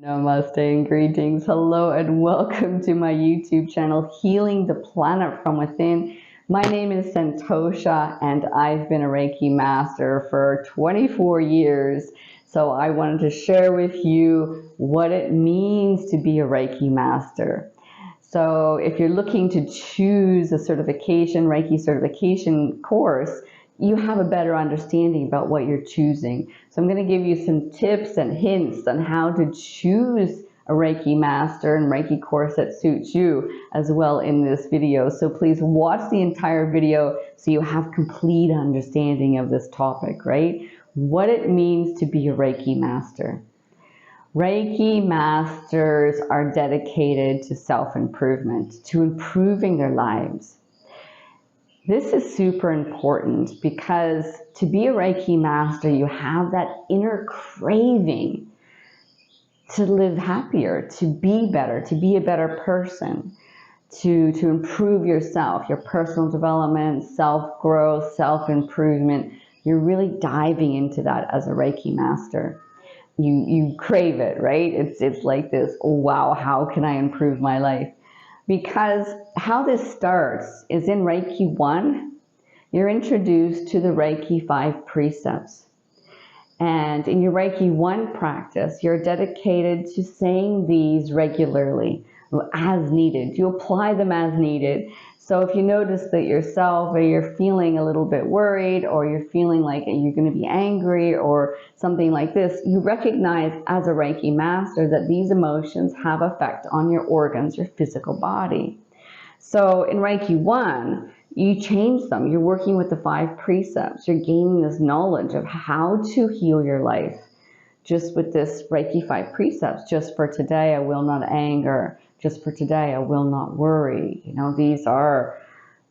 Namaste and greetings. Hello and welcome to my YouTube channel, Healing the Planet from Within. My name is Santosha and I've been a Reiki master for 24 years. So I wanted to share with you what it means to be a Reiki master. So if you're looking to choose a certification, Reiki certification course, you have a better understanding about what you're choosing. So I'm going to give you some tips and hints on how to choose a Reiki master and Reiki course that suits you as well in this video. So please watch the entire video so you have complete understanding of this topic, right? What it means to be a Reiki master. Reiki masters are dedicated to self-improvement, to improving their lives. This is super important because to be a Reiki master, you have that inner craving to live happier, to be better, to be a better person, to improve yourself, your personal development, self-growth, self-improvement. You're really diving into that as a Reiki master. You crave it, right? It's like this, oh, wow, how can I improve my life? Because how this starts is in Reiki 1, you're introduced to the Reiki 5 precepts. And in your Reiki 1 practice, you're dedicated to saying these regularly, as needed. You apply them as needed. So if you notice that yourself, or you're feeling a little bit worried, or you're feeling like you're going to be angry, or something like this, you recognize as a Reiki master that these emotions have effect on your organs, your physical body. So in Reiki 1, you change them. You're working with the 5 precepts. You're gaining this knowledge of how to heal your life. Just with this Reiki 5 precepts, just for today, I will not anger. Just for today, I will not worry. You know, these are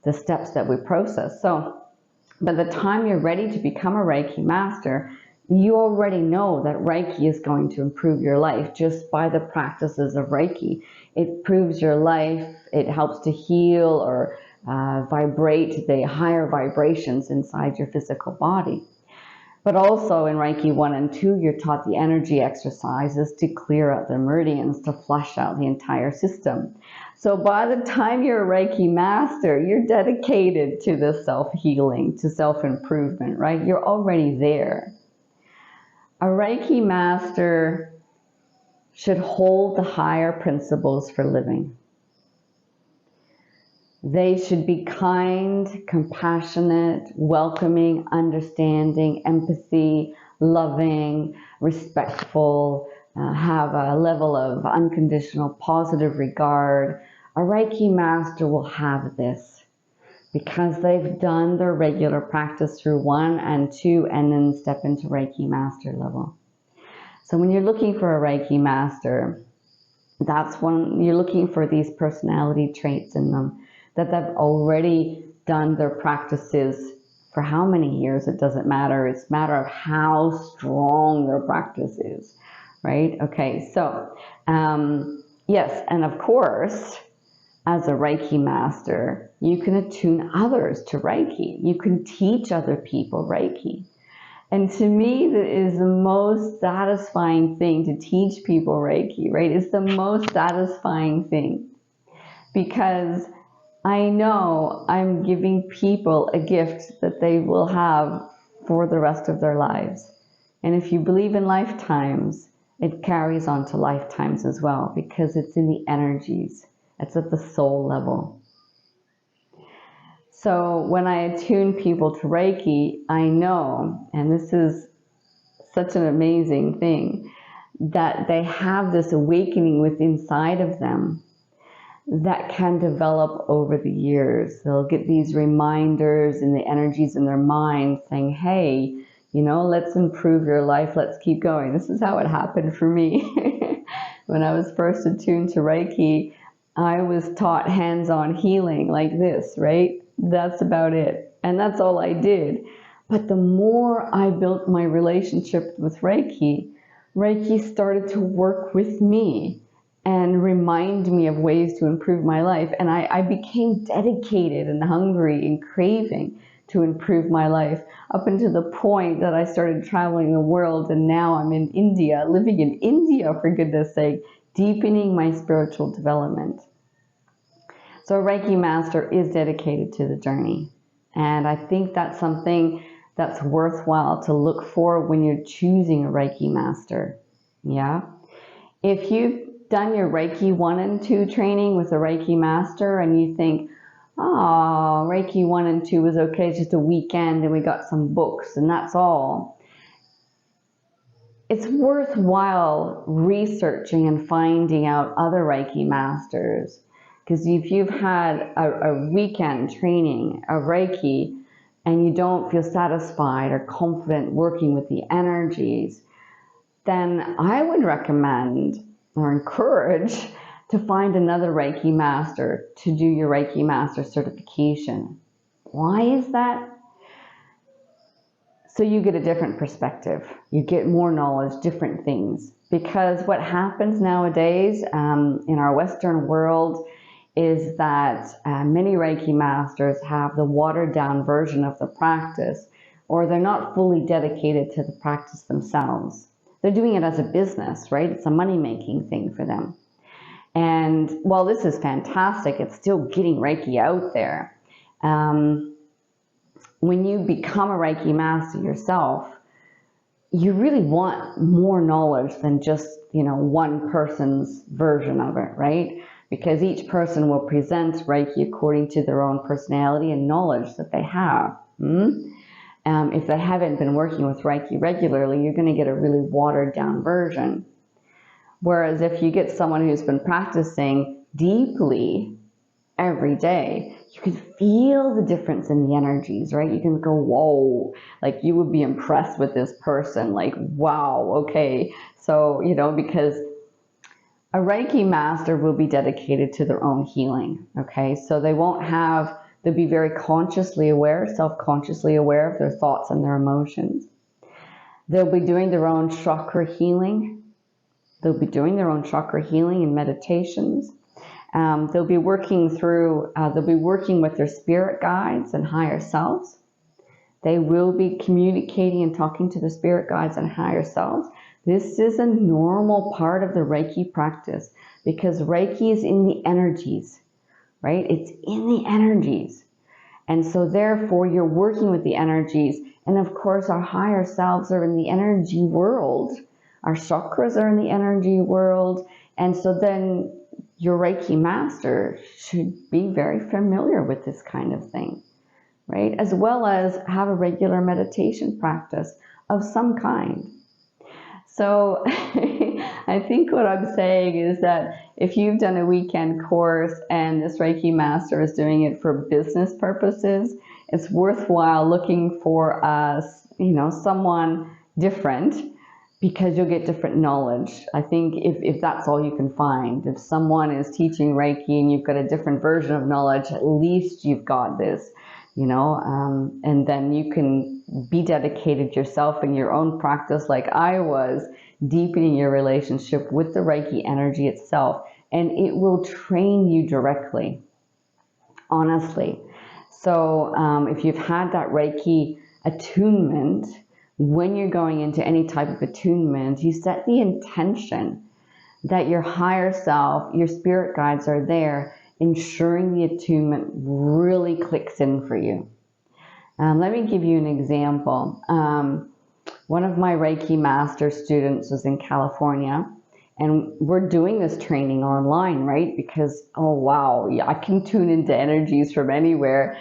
the steps that we process. So by the time you're ready to become a Reiki master, you already know that Reiki is going to improve your life just by the practices of Reiki. It improves your life. It helps to heal or vibrate the higher vibrations inside your physical body. But also in Reiki 1 and 2, you're taught the energy exercises to clear out the meridians, to flush out the entire system. So by the time you're a Reiki master, you're dedicated to this self-healing, to self-improvement, right? You're already there. A Reiki master should hold the higher principles for living. They should be kind, compassionate, welcoming, understanding, empathy, loving, respectful, have a level of unconditional positive regard. A Reiki master will have this because they've done their regular practice through 1 and 2 and then step into Reiki master level. So when you're looking for a Reiki master, that's when you're looking for these personality traits in them, that they've already done their practices for how many years, it doesn't matter. It's a matter of how strong their practice is, right? Okay, so yes, and of course, as a Reiki master, you can attune others to Reiki. You can teach other people Reiki. And to me, that is the most satisfying thing, to teach people Reiki, right? It's the most satisfying thing because I know I'm giving people a gift that they will have for the rest of their lives. And if you believe in lifetimes, it carries on to lifetimes as well because it's in the energies. It's at the soul level. So when I attune people to Reiki, I know, and this is such an amazing thing, that they have this awakening within inside of them that can develop over the years. They'll get these reminders and the energies in their mind saying, hey, you know, let's improve your life. Let's keep going. This is how it happened for me. When I was first attuned to Reiki, I was taught hands-on healing like this, right? That's about it. And that's all I did. But the more I built my relationship with Reiki, Reiki started to work with me and remind me of ways to improve my life. And I became dedicated and hungry and craving to improve my life, up until the point that I started traveling the world, and now I'm in India, living in India, for goodness sake, deepening my spiritual development. So a Reiki master is dedicated to the journey. And I think that's something that's worthwhile to look for when you're choosing a Reiki master. Yeah. If you've done your Reiki 1 and 2 training with a Reiki master and you think, oh, Reiki 1 and 2 was okay, it's just a weekend and we got some books and that's all. It's worthwhile researching and finding out other Reiki masters. Because if you've had a weekend training of Reiki and you don't feel satisfied or confident working with the energies, then I would recommend or encourage to find another Reiki master to do your Reiki master certification. Why is that? So you get a different perspective. You get more knowledge, different things. Because what happens nowadays in our Western world is that many Reiki masters have the watered down version of the practice, or they're not fully dedicated to the practice themselves. They're doing it as a business, right? It's a money-making thing for them. And while this is fantastic, it's still getting Reiki out there. When you become a Reiki master yourself, you really want more knowledge than just, one person's version of it, right? Because each person will present Reiki according to their own personality and knowledge that they have. If they haven't been working with Reiki regularly, you're going to get a really watered down version. Whereas if you get someone who's been practicing deeply every day, you can feel the difference in the energies, right? You can go, whoa, like you would be impressed with this person, like, wow, okay. So, because a Reiki master will be dedicated to their own healing, okay? So they'll be very consciously aware, self-consciously aware of their thoughts and their emotions. They'll be doing their own chakra healing. They'll be doing their own chakra healing and meditations. They'll be working with their spirit guides and higher selves. They will be communicating and talking to the spirit guides and higher selves. This is a normal part of the Reiki practice because Reiki is in the energies, right? It's in the energies. And so therefore you're working with the energies. And of course our higher selves are in the energy world. Our chakras are in the energy world. And so then your Reiki master should be very familiar with this kind of thing, right? As well as have a regular meditation practice of some kind. So I think what I'm saying is that if you've done a weekend course and this Reiki master is doing it for business purposes, it's worthwhile looking for someone different, because you'll get different knowledge. I think if that's all you can find, if someone is teaching Reiki and you've got a different version of knowledge, at least you've got this, and then you can be dedicated yourself in your own practice like I was, deepening your relationship with the Reiki energy itself, and it will train you directly, honestly. So if you've had that Reiki attunement, when you're going into any type of attunement, you set the intention that your higher self, your spirit guides are there, ensuring the attunement really clicks in for you. Let me give you an example. One of my Reiki master students was in California, and we're doing this training online, right? Because, oh wow, yeah, I can tune into energies from anywhere.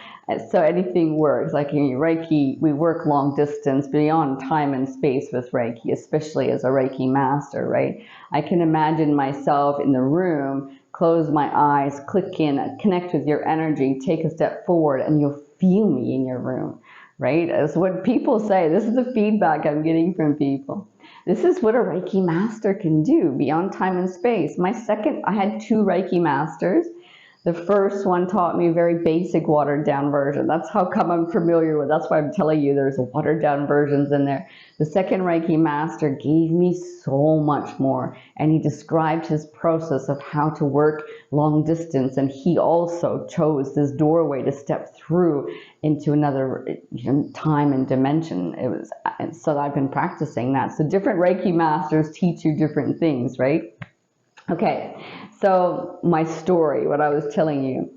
So anything works. Like in Reiki, we work long distance beyond time and space with Reiki, especially as a Reiki master, right? I can imagine myself in the room, close my eyes, click in, connect with your energy, take a step forward, and you'll feel me in your room, right? As what people say, this is the feedback I'm getting from people. This is what a Reiki master can do beyond time and space. I had 2 Reiki masters The first one taught me a very basic watered down version. That's how come I'm familiar with. That's why I'm telling you there's watered down versions in there. The second Reiki master gave me so much more, and he described his process of how to work long distance, and he also chose this doorway to step through into another time and dimension. It was so I've been practicing that. So different Reiki masters teach you different things, right? Okay, so my story, what I was telling you.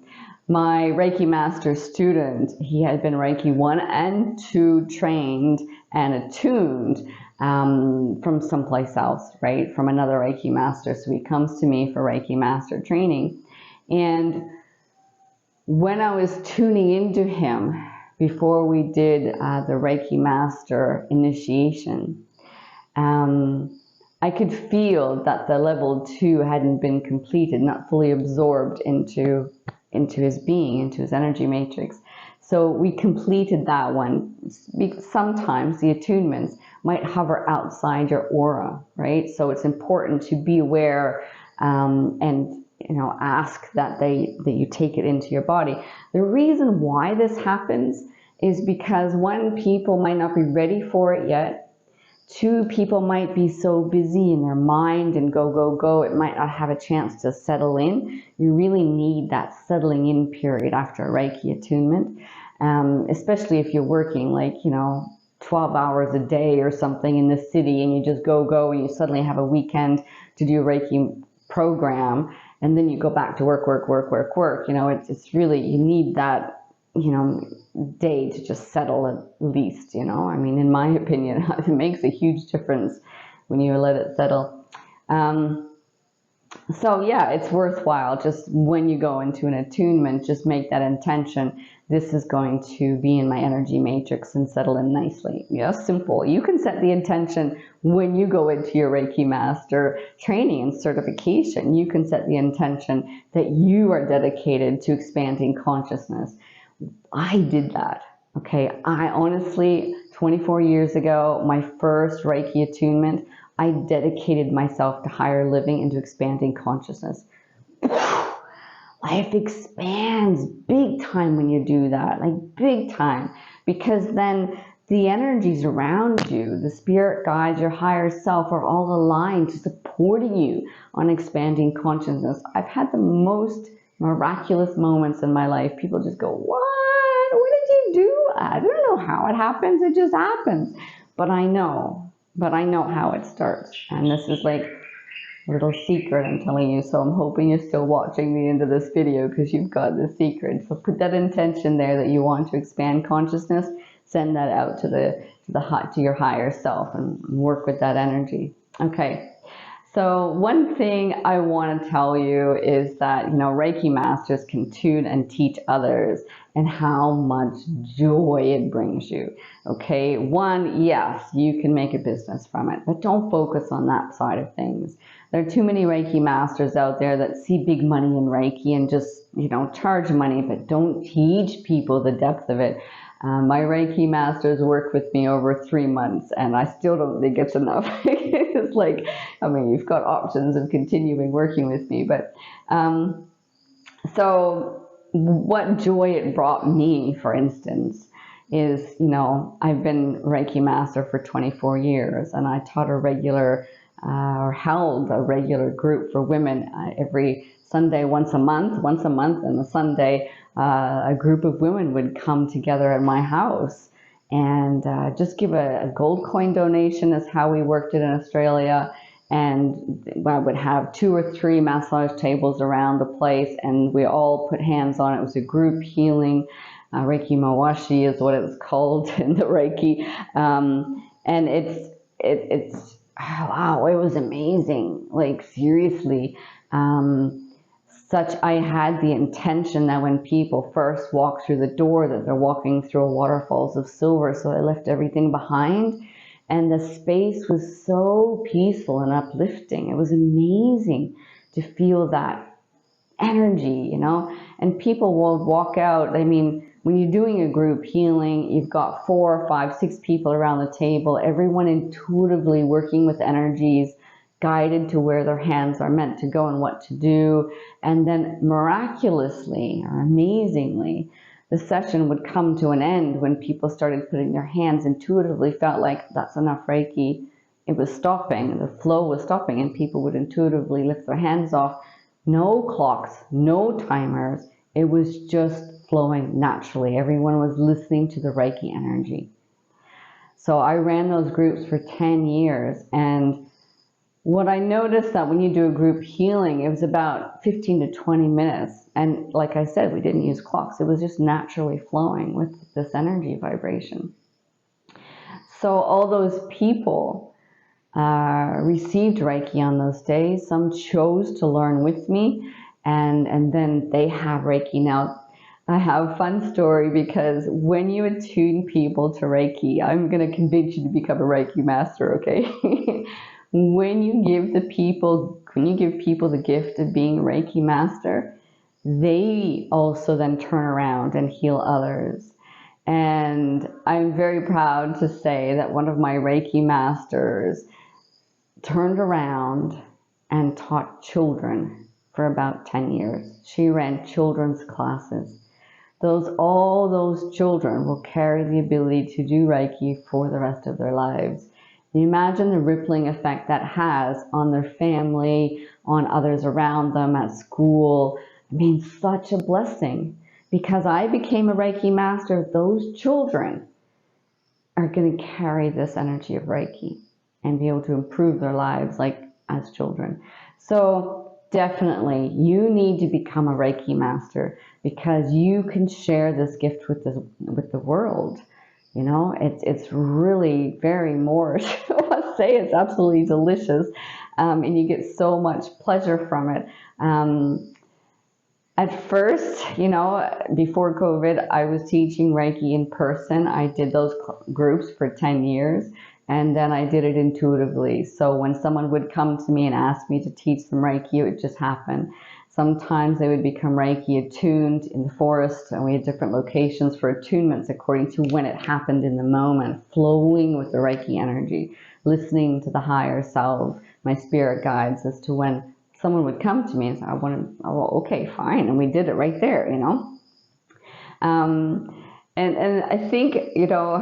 My Reiki master student, he had been Reiki 1 and 2 trained and attuned from someplace else, right? From another Reiki master. So he comes to me for Reiki master training. And when I was tuning into him before we did the Reiki master initiation, I could feel that the level 2 hadn't been completed, not fully absorbed into his being, into his energy matrix. So we completed that one. Sometimes the attunements might hover outside your aura, right? So it's important to be aware and ask that you take it into your body. The reason why this happens is because one, people might not be ready for it yet. 2, people might be so busy in their mind and go, go, go, it might not have a chance to settle in. You really need that settling in period after a Reiki attunement, especially if you're working 12 hours a day or something in the city, and you just go, go, and you suddenly have a weekend to do a Reiki program, and then you go back to work, work, work, work, work. It's really, you need that day to just settle at least, I mean, in my opinion, it makes a huge difference when you let it settle. So yeah, it's worthwhile just when you go into an attunement, just make that intention. This is going to be in my energy matrix and settle in nicely. Simple. You can set the intention when you go into your Reiki master training and certification. You can set the intention that you are dedicated to expanding consciousness. I did that, okay? I honestly, 24 years ago, my first Reiki attunement, I dedicated myself to higher living and to expanding consciousness. Life expands big time when you do that, big time, because then the energies around you, the spirit guides, your higher self are all aligned to supporting you on expanding consciousness. I've had the most miraculous moments in my life. People just go, what? What did you do? I don't know how it happens. It just happens. But I know how it starts. And this is like a little secret I'm telling you. So I'm hoping you're still watching the end of this video because you've got the secret. So put that intention there that you want to expand consciousness. Send that out to your higher self and work with that energy. Okay. So one thing I want to tell you is that, Reiki masters can tune and teach others and how much joy it brings you. Okay, one, yes, you can make a business from it, but don't focus on that side of things. There are too many Reiki masters out there that see big money in Reiki and just, charge money, but don't teach people the depth of it. My Reiki masters work with me over 3 months, and I still don't think it's enough. It's you've got options of continuing working with me, but so what joy it brought me, for instance, is, I've been Reiki master for 24 years, and I taught held a regular group for women every Sunday, once a month, and the Sunday, a group of women would come together at my house and just give a gold coin donation is how we worked it in Australia. And I would have 2 or 3 massage tables around the place, and we all put hands on it. It was a group healing. Reiki Mawashi is what it was called in the Reiki. And it's wow, it was amazing. Seriously. I had the intention that when people first walk through the door, that they're walking through waterfalls of silver. So I left everything behind. And the space was so peaceful and uplifting. It was amazing to feel that energy, and people will walk out. I mean, when you're doing a group healing, you've got 4, 5, 6 people around the table, everyone intuitively working with energies, guided to where their hands are meant to go and what to do. And then miraculously or amazingly, the session would come to an end when people started putting their hands, intuitively felt like that's enough Reiki. It was stopping, the flow was stopping, and people would intuitively lift their hands off. No clocks, no timers. It was just flowing naturally. Everyone was listening to the Reiki energy. So I ran those groups for 10 years, and what I noticed that when you do a group healing, it was about 15 to 20 minutes. And like I said, we didn't use clocks. It was just naturally flowing with this energy vibration. So all those people received Reiki on those days. Some chose to learn with me, and then they have Reiki now. I have a fun story, because when you attune people to Reiki, I'm going to convince you to become a Reiki master, okay? When you give people the gift of being a Reiki master, they also then turn around and heal others. And I'm very proud to say that one of my Reiki masters turned around and taught children for about 10 years. She ran children's classes. All those children will carry the ability to do Reiki for the rest of their lives. You imagine the rippling effect that has on their family, on others around them at school. I mean, such a blessing. Because I became a Reiki master, those children are going to carry this energy of Reiki and be able to improve their lives like as children. So definitely you need to become a Reiki master, because you can share this gift with the world. You know, it's really very more. I must say, it's absolutely delicious, and you get so much pleasure from it. At first, you know, before COVID, I was teaching Reiki in person. I did those groups for 10 years, and then I did it intuitively. So when someone would come to me and ask me to teach them Reiki, it would just happen. Sometimes they would become Reiki attuned in the forest, and we had different locations for attunements according to when it happened in the moment, flowing with the Reiki energy, listening to the higher self, my spirit guides, as to when someone would come to me and say, okay, fine. And we did it right there, you know. And I think, you know,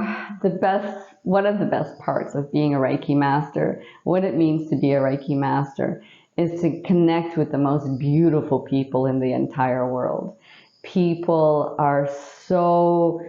one of the best parts of being a Reiki master, what it means to be a Reiki master, is to connect with the most beautiful people in the entire world. People are so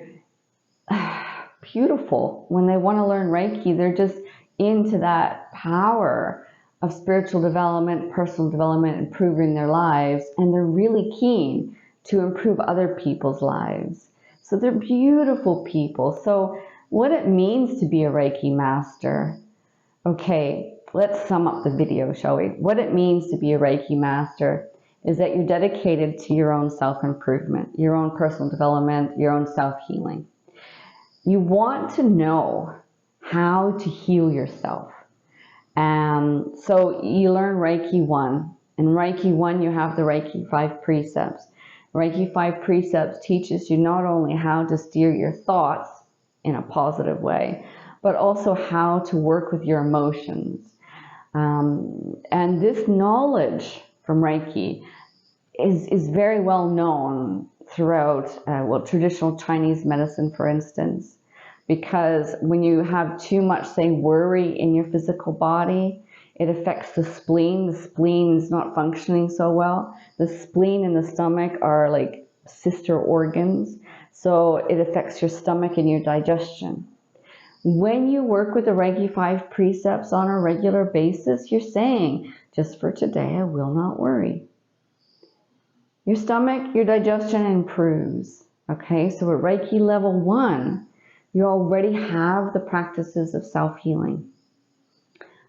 beautiful. When they want to learn Reiki, they're just into that power of spiritual development, personal development, improving their lives, and they're really keen to improve other people's lives. So they're beautiful people. So what it means to be a Reiki master, okay, let's sum up the video, shall we? What it means to be a Reiki master is that you're dedicated to your own self-improvement, your own personal development, your own self-healing. You want to know how to heal yourself. So you learn Reiki 1. In Reiki 1, you have the Reiki 5 precepts. Reiki 5 precepts teaches you not only how to steer your thoughts in a positive way, but also how to work with your emotions. And this knowledge from Reiki is very well known throughout traditional Chinese medicine, for instance, because when you have too much, say, worry in your physical body, it affects the spleen. The spleen is not functioning so well. The spleen and the stomach are like sister organs, so it affects your stomach and your digestion. When you work with the Reiki 5 precepts on a regular basis, you're saying, just for today, I will not worry. Your stomach, your digestion improves. Okay, so at Reiki level 1, you already have the practices of self-healing.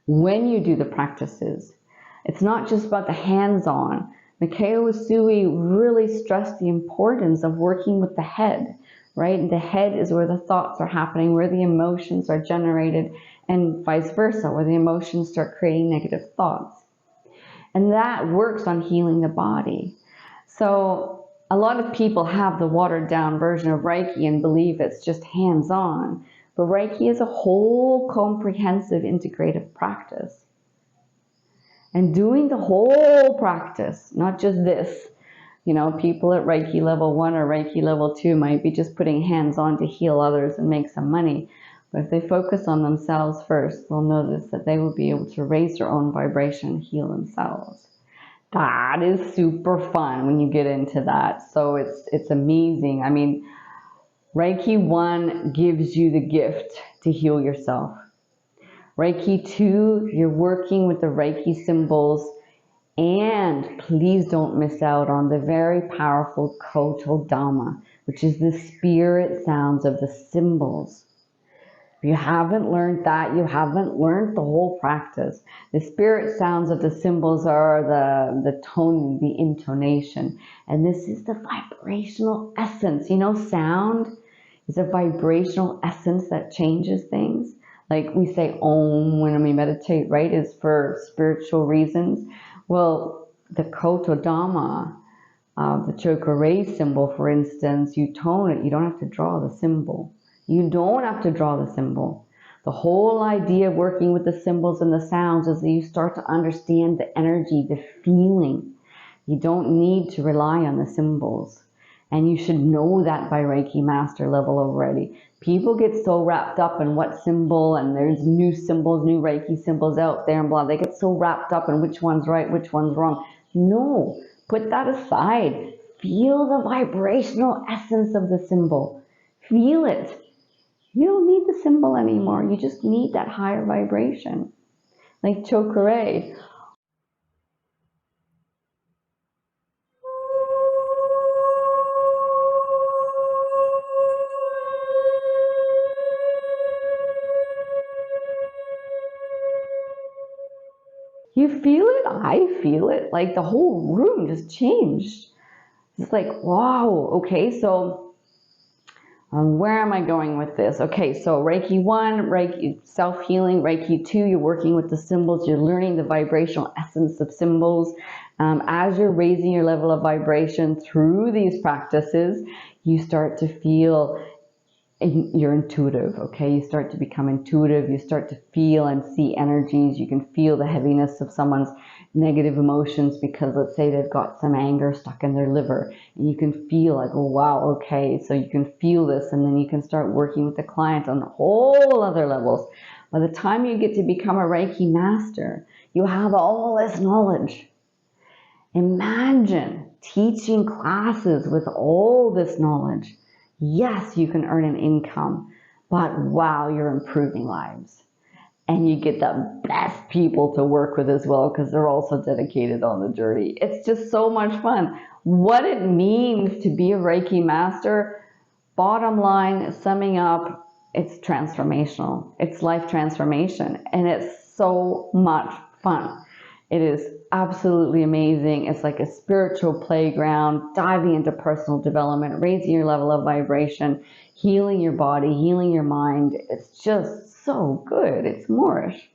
When you do the practices, it's not just about the hands-on. Mikao Usui really stressed the importance of working with the head, right? The head is where the thoughts are happening, where the emotions are generated, and vice versa, where the emotions start creating negative thoughts. And that works on healing the body. So a lot of people have the watered down version of Reiki and believe it's just hands-on. But Reiki is a whole comprehensive integrative practice. and doing the whole practice, not just this. You know, people at Reiki level 1 or Reiki level 2 might be just putting hands on to heal others and make some money. But if they focus on themselves first, they'll notice that they will be able to raise their own vibration, heal themselves. That is super fun when you get into that. So it's amazing. I mean, Reiki 1 gives you the gift to heal yourself. Reiki 2, you're working with the Reiki symbols, and please don't miss out on the very powerful Koto-Dhamma, which is the spirit sounds of the symbols. If you haven't learned that, you haven't learned the whole practice. The spirit sounds of the symbols are the tone, the intonation, and this is the vibrational essence. You know, sound is a vibrational essence that changes things. Like we say Om when we meditate, right, is for spiritual reasons. Well, the Koto-Dhamma, the chakra symbol, for instance, you tone it. You don't have to draw the symbol. You don't have to draw the symbol. The whole idea of working with the symbols and the sounds is that you start to understand the energy, the feeling. You don't need to rely on the symbols. And you should know that by Reiki master level already. People get so wrapped up in what symbol, and there's new symbols, new Reiki symbols out there and blah. They get so wrapped up in which one's right, which one's wrong. No, put that aside. Feel the vibrational essence of the symbol. Feel it. You don't need the symbol anymore. You just need that higher vibration. Like chakra. You feel it? I feel it. Like the whole room just changed. It's like, wow, okay, so where am I going with this? Okay, so Reiki 1, Reiki self-healing, Reiki 2, you're working with the symbols, you're learning the vibrational essence of symbols. As you're raising your level of vibration through these practices, you start to feel you're intuitive, okay? You start to become intuitive. You start to feel and see energies. You can feel the heaviness of someone's negative emotions because let's say they've got some anger stuck in their liver, and you can feel like, oh wow, okay, so you can feel this, and then you can start working with the client on whole other levels. By the time you get to become a Reiki master, you have all this knowledge. Imagine teaching classes with all this knowledge. Yes, you can earn an income, but wow, you're improving lives. And you get the best people to work with as well because they're also dedicated on the journey. It's just so much fun. What it means to be a Reiki master, bottom line, summing up, it's transformational. It's life transformation, and it's so much fun. It is absolutely amazing. It's like a spiritual playground, diving into personal development, raising your level of vibration, healing your body, healing your mind. It's just so good. It's Moorish.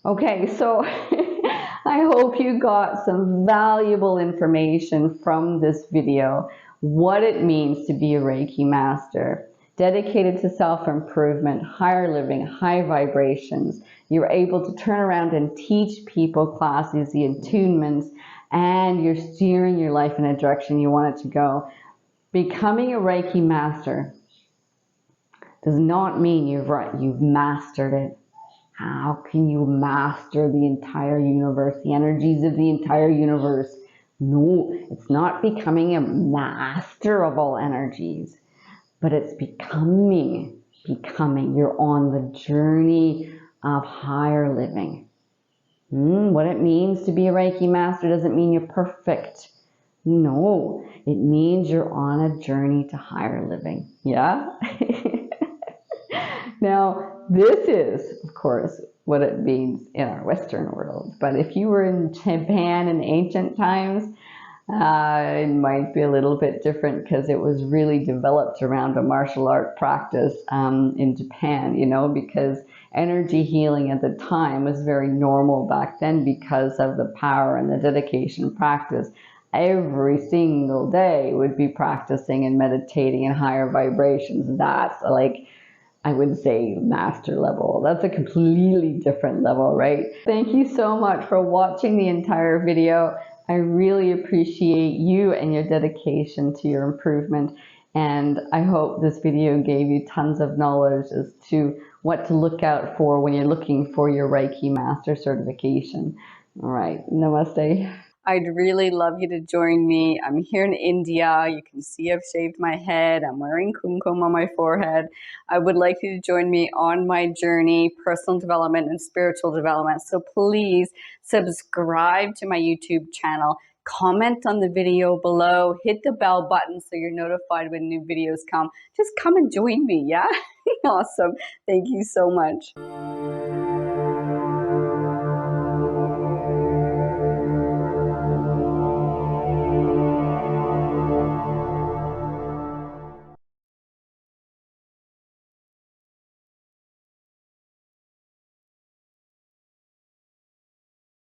Okay, so I hope you got some valuable information from this video, what it means to be a Reiki master, dedicated to self-improvement, higher living, high vibrations. You're able to turn around and teach people classes, the attunements, and you're steering your life in a direction you want it to go. Becoming a Reiki master does not mean you've mastered it. How can you master the entire universe, the energies of the entire universe? No, it's not becoming a master of all energies, but it's becoming. You're on the journey of higher living. What it means to be a Reiki master doesn't mean you're perfect. No, it means you're on a journey to higher living. Yeah? Now, this is, of course, what it means in our Western world. But if you were in Japan in ancient times, it might be a little bit different because it was really developed around a martial art practice in Japan, you know, because energy healing at the time was very normal back then because of the power and the dedication practice. Every single day would be practicing and meditating in higher vibrations. That's like I would say master level. That's a completely different level, right? Thank you so much for watching the entire video. I really appreciate you and your dedication to your improvement. And I hope this video gave you tons of knowledge as to what to look out for when you're looking for your Reiki Master certification. All right, namaste. I'd really love you to join me. I'm here in India. You can see I've shaved my head. I'm wearing kumkum on my forehead. I would like you to join me on my journey, personal development and spiritual development. So please subscribe to my YouTube channel. Comment on the video below. Hit the bell button so you're notified when new videos come. Just come and join me, yeah? Awesome. Thank you so much.